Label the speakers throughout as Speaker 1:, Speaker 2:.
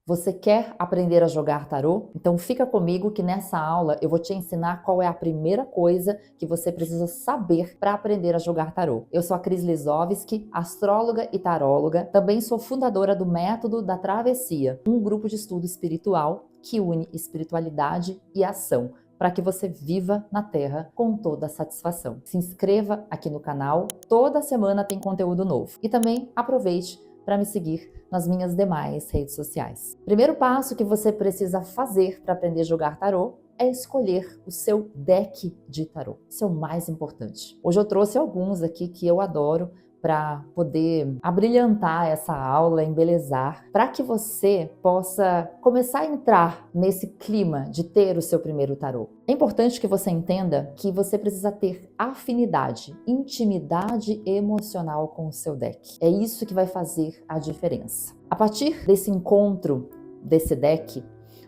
Speaker 1: Você quer aprender a jogar tarô? Então fica comigo que nessa aula eu vou te ensinar qual é a primeira coisa que você precisa saber para aprender a jogar tarô. Eu sou a Cris Lisowski, astróloga e taróloga. Também sou fundadora do Método da Travessia, um grupo de estudo espiritual que une espiritualidade e ação, para que você viva na Terra com toda a satisfação. Se inscreva aqui no canal, toda semana tem conteúdo novo. E também aproveite para me seguir nas minhas demais redes sociais. Primeiro passo que você precisa fazer para aprender a jogar tarô é escolher o seu deck de tarô. Isso é o mais importante. Hoje eu trouxe alguns aqui que eu adoro para poder abrilhantar essa aula, embelezar, para que você possa começar a entrar nesse clima de ter o seu primeiro tarô. É importante que você entenda que você precisa ter afinidade, intimidade emocional com o seu deck. É isso que vai fazer a diferença. A partir desse encontro desse deck,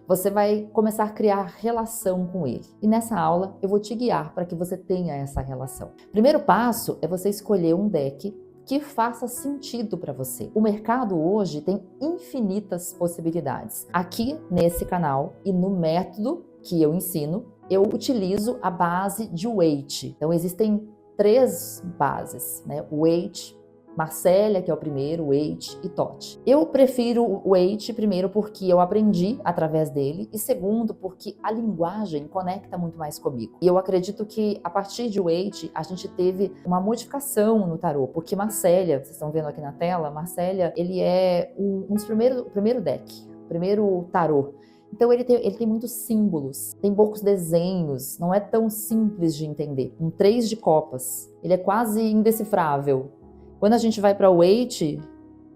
Speaker 1: você vai começar a criar relação com ele. E nessa aula eu vou te guiar para que você tenha essa relação. Primeiro passo é você escolher um deck que faça sentido para você. O mercado hoje tem infinitas possibilidades. Aqui nesse canal e no método que eu ensino, eu utilizo a base de weight. Então existem 3 bases, né? Weight, Marcélia, que é o primeiro, Weight e Tote. Eu prefiro o Weight primeiro porque eu aprendi através dele e segundo porque a linguagem conecta muito mais comigo. E eu acredito que a partir de Weight a gente teve uma modificação no tarô, porque Marcélia, vocês estão vendo aqui na tela, Marcélia, ele é um dos primeiro deck, primeiro tarô. Então ele tem muitos símbolos, tem poucos desenhos, não é tão simples de entender. Um 3 de copas, ele é quase indecifrável. Quando a gente vai para o Weight,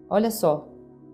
Speaker 1: olha só,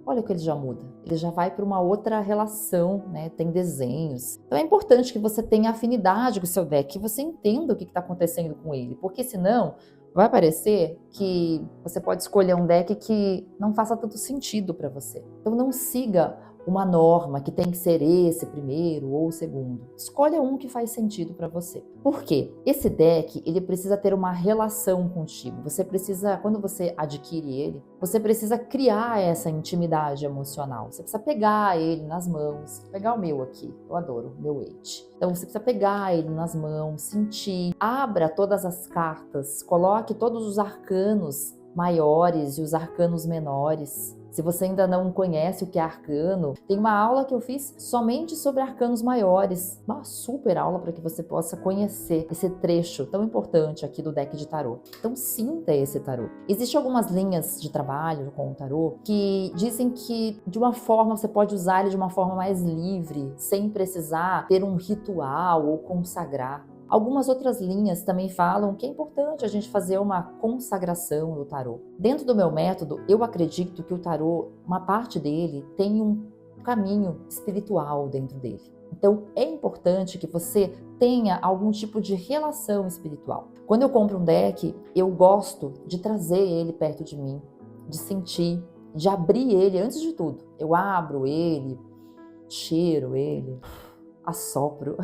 Speaker 1: olha o que ele já muda. Ele já vai para uma outra relação, né? Tem desenhos. Então é importante que você tenha afinidade com o seu deck, que você entenda o que está acontecendo com ele, porque senão vai parecer que você pode escolher um deck que não faça tanto sentido para você. Então não siga uma norma que tem que ser esse primeiro ou o segundo. Escolha um que faz sentido para você. Por quê? Esse deck, ele precisa ter uma relação contigo. Você precisa, quando você adquire ele, você precisa criar essa intimidade emocional. Você precisa pegar ele nas mãos. Vou pegar o meu aqui, eu adoro o meu Weight. Então você precisa pegar ele nas mãos, sentir, abra todas as cartas, coloque todos os arcanos maiores e os arcanos menores. Se você ainda não conhece o que é arcano, tem uma aula que eu fiz somente sobre arcanos maiores. Uma super aula para que você possa conhecer esse trecho tão importante aqui do deck de tarô. Então sinta esse tarô. Existem algumas linhas de trabalho com o tarô que dizem que de uma forma você pode usar ele de uma forma mais livre, sem precisar ter um ritual ou consagrar. Algumas outras linhas também falam que é importante a gente fazer uma consagração do tarô. Dentro do meu método, eu acredito que o tarô, uma parte dele, tem um caminho espiritual dentro dele. Então é importante que você tenha algum tipo de relação espiritual. Quando eu compro um deck, eu gosto de trazer ele perto de mim, de sentir, de abrir ele antes de tudo. Eu abro ele, cheiro ele, assopro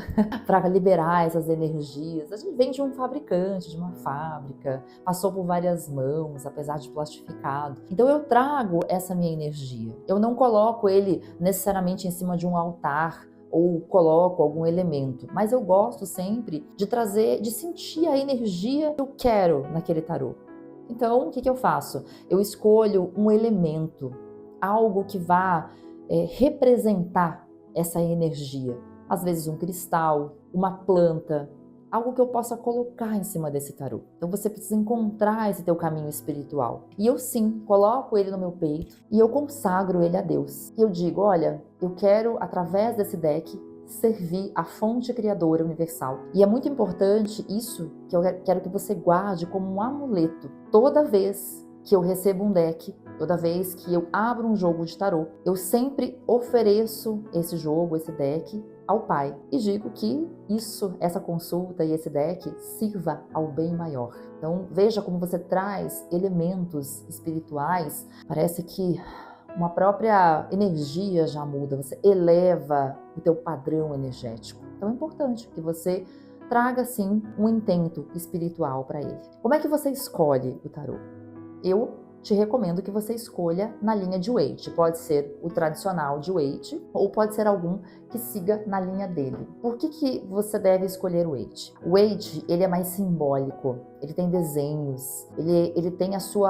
Speaker 1: para liberar essas energias. A gente vem de um fabricante, de uma fábrica, passou por várias mãos, apesar de plastificado. Então eu trago essa minha energia. Eu não coloco ele necessariamente em cima de um altar ou coloco algum elemento, mas eu gosto sempre de trazer, de sentir a energia que eu quero naquele tarô. Então o que eu faço? Eu escolho um elemento, algo que vá representar essa energia. Às vezes um cristal, uma planta, algo que eu possa colocar em cima desse tarô. Então você precisa encontrar esse teu caminho espiritual. E eu sim, coloco ele no meu peito e eu consagro ele a Deus. E eu digo, olha, eu quero através desse deck servir a fonte criadora universal. E é muito importante isso que eu quero que você guarde como um amuleto. Toda vez que eu recebo um deck, toda vez que eu abro um jogo de tarô, eu sempre ofereço esse jogo, esse deck, ao Pai. E digo que essa consulta e esse deck sirva ao bem maior. Então veja como você traz elementos espirituais, parece que uma própria energia já muda, você eleva o teu padrão energético. Então é importante que você traga sim um intento espiritual para ele. Como é que você escolhe o tarô? Eu te recomendo que você escolha na linha de Waite. Pode ser o tradicional de Waite ou pode ser algum que siga na linha dele. Por que você deve escolher o Waite? O Waite, ele é mais simbólico, ele tem desenhos, ele tem seu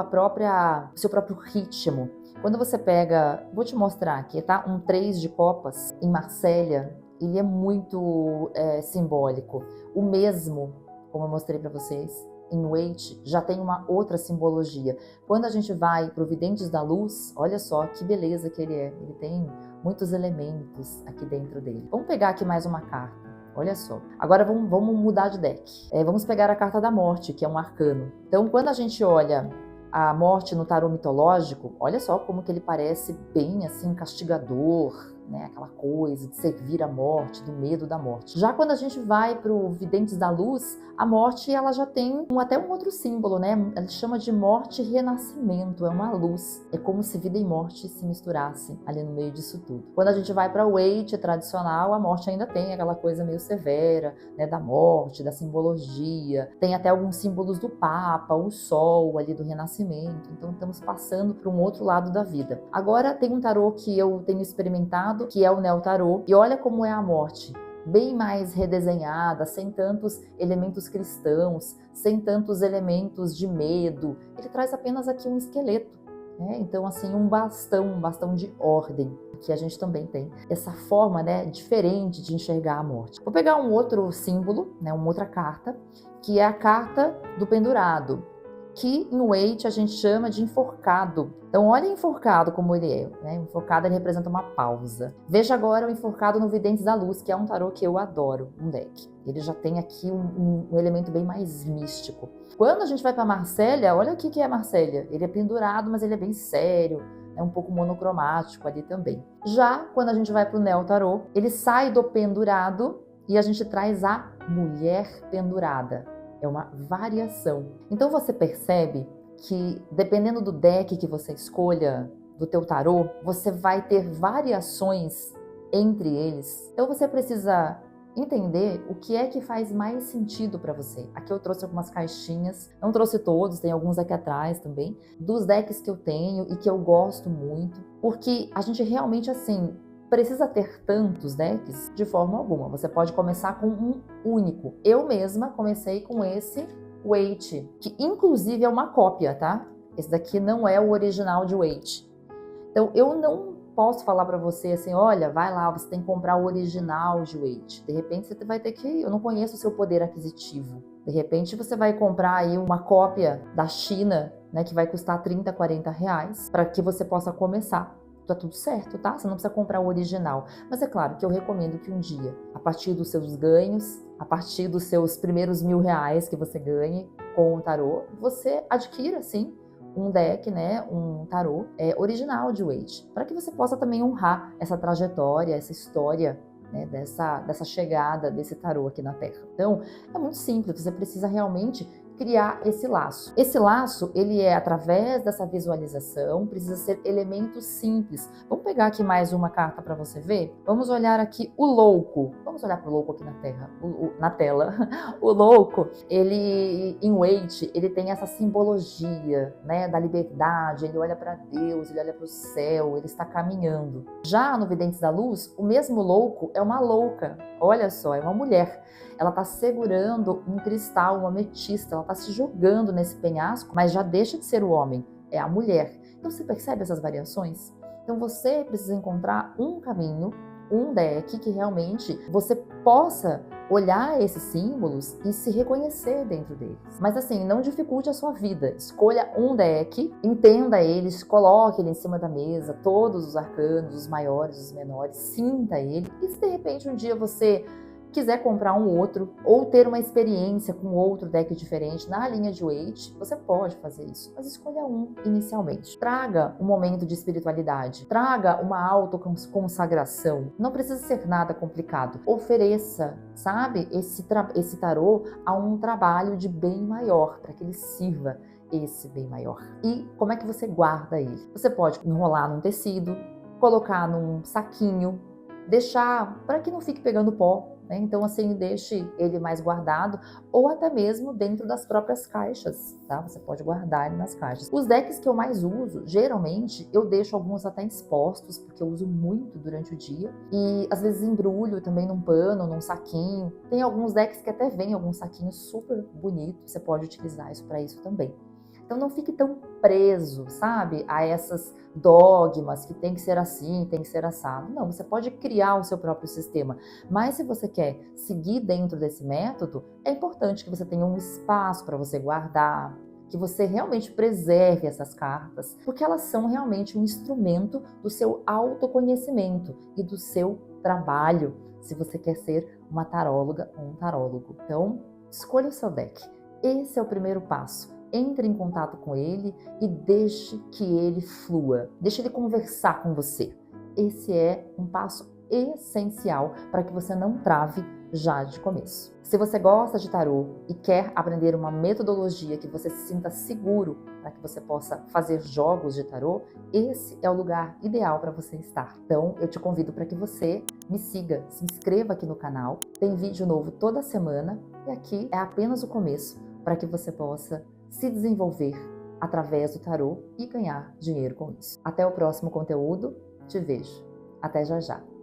Speaker 1: próprio ritmo. Quando você pega, vou te mostrar aqui, tá? Um 3 de copas em Marsella, ele é muito simbólico. O mesmo, como eu mostrei para vocês, em Waite, já tem uma outra simbologia. Quando a gente vai para o Videntes da Luz, olha só que beleza que ele é. Ele tem muitos elementos aqui dentro dele. Vamos pegar aqui mais uma carta. Olha só. Agora vamos mudar de deck. Vamos pegar a carta da morte, que é um arcano. Então, quando a gente olha a morte no tarô mitológico, olha só como que ele parece bem assim castigador, né? Aquela coisa de servir a morte, do medo da morte. Já quando a gente vai para o Videntes da Luz, a morte ela já tem até um outro símbolo, né? Ela chama de morte e renascimento, é uma luz. É como se vida e morte se misturassem ali no meio disso tudo. Quando a gente vai para o Waite tradicional, a morte ainda tem aquela coisa meio severa, né? Da morte, da simbologia. Tem até alguns símbolos do Papa, o Sol ali do renascimento. Então estamos passando para um outro lado da vida. Agora tem um tarô que eu tenho experimentado, que é o Neo Tarô, e olha como é a morte, bem mais redesenhada, sem tantos elementos cristãos, sem tantos elementos de medo. Ele traz apenas aqui um esqueleto, né? Então assim, um bastão de ordem. Aqui a gente também tem essa forma, né, diferente de enxergar a morte. Vou pegar um outro símbolo, né, uma outra carta, que é a carta do pendurado, que no Waite a gente chama de enforcado. Então olha enforcado como ele é, né? Enforcado ele representa uma pausa. Veja agora o enforcado no Videntes da Luz, que é um tarô que eu adoro, um deck. Ele já tem aqui um elemento bem mais místico. Quando a gente vai para Marsella, olha o que é Marsella. Ele é pendurado, mas ele é bem sério, é um pouco monocromático ali também. Já quando a gente vai para o Neo Tarô, ele sai do pendurado e a gente traz a mulher pendurada. É uma variação. Então você percebe que dependendo do deck que você escolha do teu tarô, você vai ter variações entre eles. Então você precisa entender o que é que faz mais sentido para você. Aqui eu trouxe algumas caixinhas, não trouxe todos, tem alguns aqui atrás também, dos decks que eu tenho e que eu gosto muito, porque a gente realmente assim precisa ter tantos decks de forma alguma. Você pode começar com um único. Eu mesma comecei com esse Waite, que inclusive é uma cópia, tá? Esse daqui não é o original de Waite. Então eu não posso falar para você assim, olha, vai lá, você tem que comprar o original de Waite. De repente você vai ter que, eu não conheço o seu poder aquisitivo. De repente você vai comprar aí uma cópia da China, né, que vai custar 30, 40 reais, para que você possa começar. Tá tudo certo, tá? Você não precisa comprar o original. Mas é claro que eu recomendo que um dia, a partir dos seus ganhos, a partir dos seus primeiros R$ 1.000 que você ganhe com o tarô, você adquira, sim, um deck, né, um tarô original de Waite, para que você possa também honrar essa trajetória, essa história, né, dessa chegada desse tarô aqui na Terra. Então, é muito simples, você precisa realmente criar esse laço. Esse laço, ele é através dessa visualização, precisa ser elementos simples. Vamos pegar aqui mais uma carta para você ver? Vamos olhar aqui o louco. Vamos olhar para o louco aqui na Terra, na tela. O louco, ele em Waite, ele tem essa simbologia, né, da liberdade, ele olha para Deus, ele olha para o céu, ele está caminhando. Já no Videntes da Luz, o mesmo louco é uma louca. Olha só, é uma mulher. Ela está segurando um cristal, uma ametista, ela está se jogando nesse penhasco, mas já deixa de ser o homem, é a mulher. Então você percebe essas variações? Então você precisa encontrar um caminho, um deck que realmente você possa olhar esses símbolos e se reconhecer dentro deles. Mas assim, não dificulte a sua vida. Escolha um deck, entenda eles, coloque ele em cima da mesa, todos os arcanos, os maiores, os menores, sinta ele. E se de repente um dia você quiser comprar um outro ou ter uma experiência com outro deck diferente na linha de Waite, você pode fazer isso, mas escolha um inicialmente. Traga um momento de espiritualidade, traga uma autoconsagração, não precisa ser nada complicado. Ofereça, sabe, esse tarô a um trabalho de bem maior, para que ele sirva esse bem maior. E como é que você guarda ele? Você pode enrolar num tecido, colocar num saquinho, deixar para que não fique pegando pó, né? Então, assim, deixe ele mais guardado ou até mesmo dentro das próprias caixas, tá? Você pode guardar ele nas caixas. Os decks que eu mais uso, geralmente, eu deixo alguns até expostos, porque eu uso muito durante o dia. E às vezes embrulho também num pano, num saquinho. Tem alguns decks que até vem alguns saquinhos super bonitos. Você pode utilizar isso para isso também. Então não fique tão preso, sabe, a essas dogmas que tem que ser assim, tem que ser assado. Não, você pode criar o seu próprio sistema. Mas se você quer seguir dentro desse método, é importante que você tenha um espaço para você guardar, que você realmente preserve essas cartas, porque elas são realmente um instrumento do seu autoconhecimento e do seu trabalho, se você quer ser uma taróloga ou um tarólogo. Então, escolha o seu deck. Esse é o primeiro passo. Entre em contato com ele e deixe que ele flua. Deixe ele conversar com você. Esse é um passo essencial para que você não trave já de começo. Se você gosta de tarô e quer aprender uma metodologia que você se sinta seguro para que você possa fazer jogos de tarô, esse é o lugar ideal para você estar. Então, eu te convido para que você me siga, se inscreva aqui no canal. Tem vídeo novo toda semana e aqui é apenas o começo para que você possa se desenvolver através do tarô e ganhar dinheiro com isso. Até o próximo conteúdo, te vejo. Até já já.